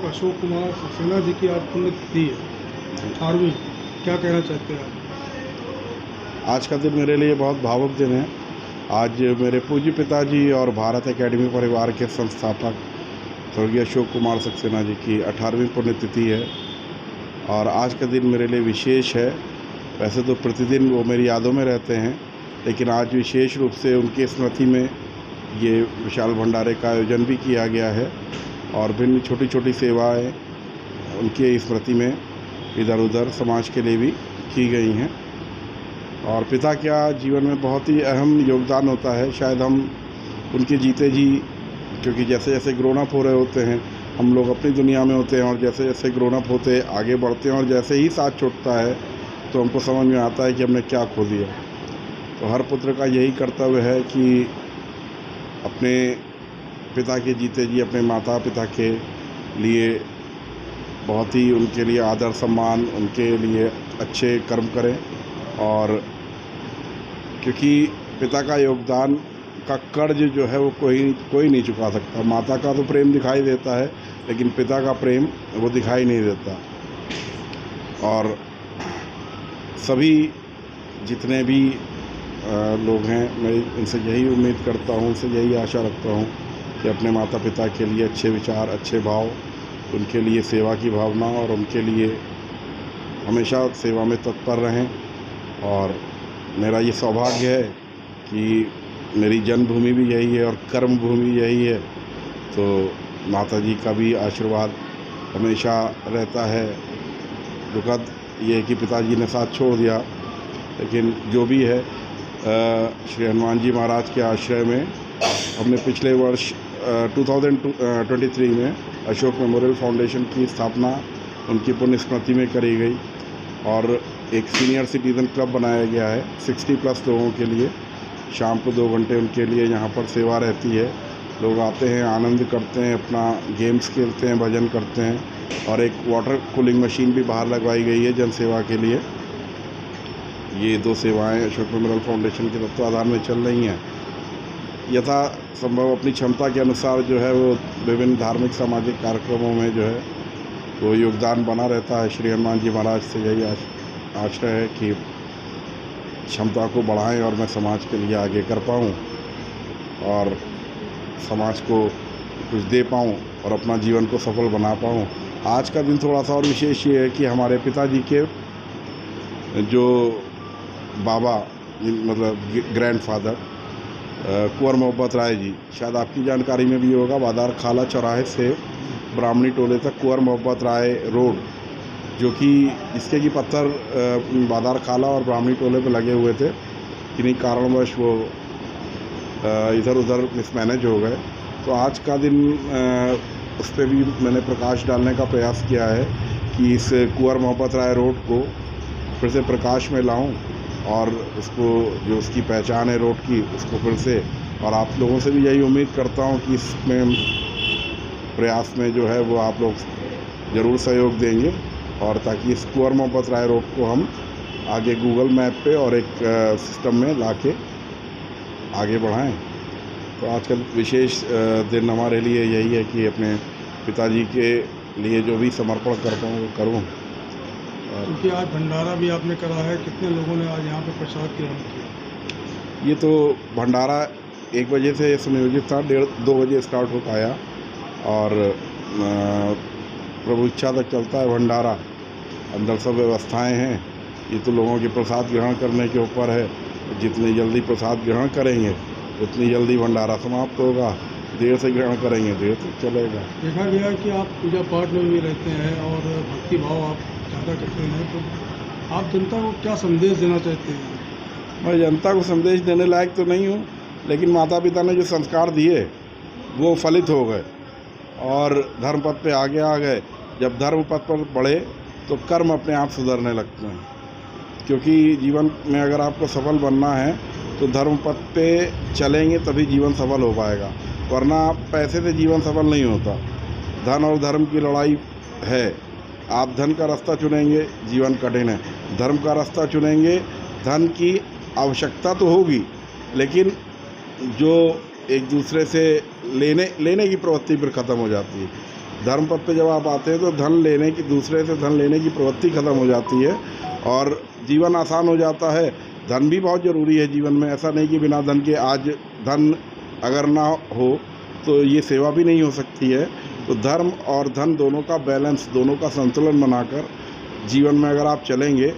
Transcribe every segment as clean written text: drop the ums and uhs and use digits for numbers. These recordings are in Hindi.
अशोक कुमार सक्सेना जी की आज पुण्यतिथि है 18वीं, क्या कहना चाहते हैं आप? आज का दिन मेरे लिए बहुत भावुक दिन है। आज मेरे पूज्य पिताजी और भारत एकेडमी परिवार के संस्थापक स्वर्गीय अशोक कुमार सक्सेना जी की 18वीं पुण्यतिथि है और आज का दिन मेरे लिए विशेष है। वैसे तो प्रतिदिन वो मेरी यादों में रहते हैं, लेकिन आज विशेष रूप से उनकी स्मृति में ये विशाल भंडारे का आयोजन भी किया गया है और भिन्न छोटी छोटी सेवाएं उनके स्मृति में इधर उधर समाज के लिए भी की गई हैं। और पिता का जीवन में बहुत ही अहम योगदान होता है। शायद हम उनके जीते जी, क्योंकि जैसे जैसे ग्रोन अप हो रहे होते हैं, हम लोग अपनी दुनिया में होते हैं और जैसे जैसे ग्रोन अप होते आगे बढ़ते हैं और जैसे ही साथ छूटता है तो हमको समझ में आता है कि हमने क्या खो दिया। तो हर पुत्र का यही कर्तव्य है कि अपने पिता के जीते जी अपने माता पिता के लिए बहुत ही उनके लिए आदर सम्मान, उनके लिए अच्छे कर्म करें। और क्योंकि पिता का योगदान का कर्ज जो है वो कोई नहीं चुका सकता। माता का तो प्रेम दिखाई देता है, लेकिन पिता का प्रेम वो दिखाई नहीं देता। और सभी जितने भी लोग हैं, मैं इनसे यही उम्मीद करता हूँ, उनसे यही आशा रखता हूँ कि अपने माता पिता के लिए अच्छे विचार, अच्छे भाव, उनके लिए सेवा की भावना और उनके लिए हमेशा सेवा में तत्पर रहें। और मेरा ये सौभाग्य है कि मेरी जन्मभूमि भी यही है और कर्म भूमि यही है, तो माता जी का भी आशीर्वाद हमेशा रहता है। दुखद ये है कि पिताजी ने साथ छोड़ दिया, लेकिन जो भी है, श्री हनुमान जी महाराज के आश्रय में हमने पिछले वर्ष 2023 में अशोक मेमोरियल फाउंडेशन की स्थापना उनकी पुण्य स्मृति में करी गई और एक सीनियर सिटीज़न क्लब बनाया गया है 60+ लोगों के लिए। शाम को 2 घंटे उनके लिए यहाँ पर सेवा रहती है। लोग आते हैं, आनंद करते हैं, अपना गेम्स खेलते हैं, भजन करते हैं। और एक वाटर कूलिंग मशीन भी बाहर लगवाई गई है जन सेवा के लिए। ये 2 सेवाएं अशोक मेमोरियल फाउंडेशन के तत्वाधान में चल रही हैं। यथा संभव अपनी क्षमता के अनुसार जो है वो विभिन्न धार्मिक सामाजिक कार्यक्रमों में जो है वो योगदान बना रहता है। श्री हनुमान जी महाराज से यही आश्रय है कि क्षमता को बढ़ाएं और मैं समाज के लिए आगे कर पाऊँ और समाज को कुछ दे पाऊँ और अपना जीवन को सफल बना पाऊँ। आज का दिन थोड़ा सा और विशेष ये है कि हमारे पिताजी के जो बाबा, मतलब ग्रैंडफादर कुंवर मोहब्बत राय जी, शायद आपकी जानकारी में भी होगा, बादार खाला चौराहे से ब्राह्मणी टोले तक कुंवर मोहब्बत राय रोड, जो कि इसके की पत्थर बादार खाला और ब्राह्मणी टोले पे लगे हुए थे, किन्हीं कारणवश वो इधर उधर मिसमैनेज हो गए। तो आज का दिन उस पर भी मैंने प्रकाश डालने का प्रयास किया है कि इस कुंवर मोहब्बत राय रोड को फिर से प्रकाश में लाऊं और उसको, जो उसकी पहचान है रोड की, उसको फिर से, और आप लोगों से भी यही उम्मीद करता हूं कि इसमें प्रयास में जो है वो आप लोग ज़रूर सहयोग देंगे और ताकि इस कुंवर मोहब्बत राय रोड को हम आगे गूगल मैप पे और एक सिस्टम में लाके आगे बढ़ाएं। तो आज का विशेष दिन हमारे लिए यही है कि अपने पिताजी के लिए जो भी समर्पण करता हूँ वो करूँ। क्योंकि आज भंडारा भी आपने करा है, कितने लोगों ने आज यहाँ पे प्रसाद ग्रहण किया? ये तो भंडारा 1 बजे से सुनियोजित था, 1:30-2 बजे स्टार्ट हो पाया और प्रभु इच्छा तक चलता है भंडारा। अंदर सब व्यवस्थाएं हैं। ये तो लोगों के प्रसाद ग्रहण करने के ऊपर है। जितनी जल्दी प्रसाद ग्रहण करेंगे उतनी जल्दी भंडारा समाप्त होगा। देर से ग्रहण करेंगे देर तक चलेगा। देखा गया है कि आप पूजा पाठ में भी रहते हैं और भक्ति भाव आप ज़्यादा करते हैं, तो आप जनता को क्या संदेश देना चाहते हैं? मैं जनता को संदेश देने लायक तो नहीं हूँ, लेकिन माता पिता ने जो संस्कार दिए वो फलित हो गए और धर्म पथ पे आगे आ गए। जब धर्म पथ पर बढ़े तो कर्म अपने आप सुधरने लगते हैं, क्योंकि जीवन में अगर आपको सफल बनना है तो धर्म पथ पे चलेंगे तभी जीवन सफल हो पाएगा, वरना पैसे से जीवन सफल नहीं होता। धन और धर्म की लड़ाई है। आप धन का रास्ता चुनेंगे, जीवन कठिन है। धर्म का रास्ता चुनेंगे, धन की आवश्यकता तो होगी, लेकिन जो एक दूसरे से लेने की प्रवृत्ति फिर ख़त्म हो जाती है। धर्म पथ पे जब आप आते हैं तो दूसरे से धन लेने की प्रवृत्ति ख़त्म हो जाती है और जीवन आसान हो जाता है। धन भी बहुत ज़रूरी है जीवन में, ऐसा नहीं कि बिना धन के आज धन अगर ना हो तो ये सेवा भी नहीं हो सकती है। तो धर्म और धन दोनों का बैलेंस, दोनों का संतुलन बनाकर जीवन में अगर आप चलेंगे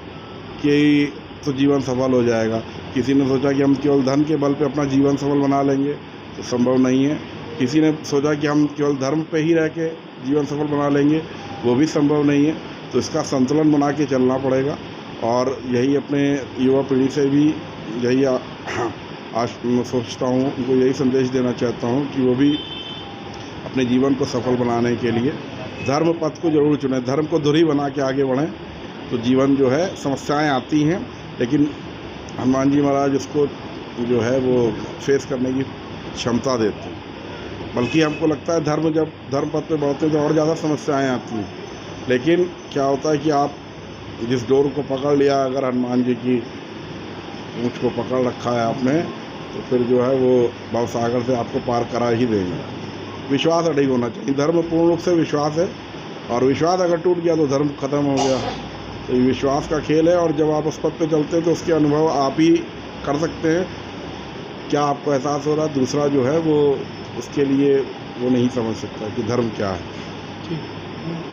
कि तो जीवन सफल हो जाएगा। किसी ने सोचा कि हम केवल धन के बल पे अपना जीवन सफल बना लेंगे तो संभव नहीं है। किसी ने सोचा कि हम केवल धर्म पे ही रह के जीवन सफल बना लेंगे, वो भी संभव नहीं है। तो इसका संतुलन बना के चलना पड़ेगा और यही अपने युवा पीढ़ी से भी यही आज मैं सोचता हूँ, उनको यही संदेश देना चाहता हूँ कि वो भी अपने जीवन को सफल बनाने के लिए धर्म पथ को जरूर चुनें, धर्म को धुरी बना के आगे बढ़ें। तो जीवन जो है, समस्याएं आती हैं लेकिन हनुमान जी महाराज उसको जो है वो फेस करने की क्षमता देते हैं। बल्कि हमको लगता है जब धर्म पथ पे बढ़ते हैं तो और ज़्यादा समस्याएं आती हैं। लेकिन क्या होता है कि आप जिस डोर को पकड़ लिया, अगर हनुमान जी की पूंछ को पकड़ रखा है आपने, तो फिर जो है वो भवसागर से आपको पार करा ही देंगे। विश्वास अड़िग होना चाहिए। धर्म पूर्ण रूप से विश्वास है और विश्वास अगर टूट गया तो धर्म खत्म हो गया। तो ये विश्वास का खेल है और जब आप उस पथ पे चलते हैं तो उसके अनुभव आप ही कर सकते हैं। क्या आपको एहसास हो रहा है, दूसरा जो है वो उसके लिए वो नहीं समझ सकता कि धर्म क्या है। ठीक।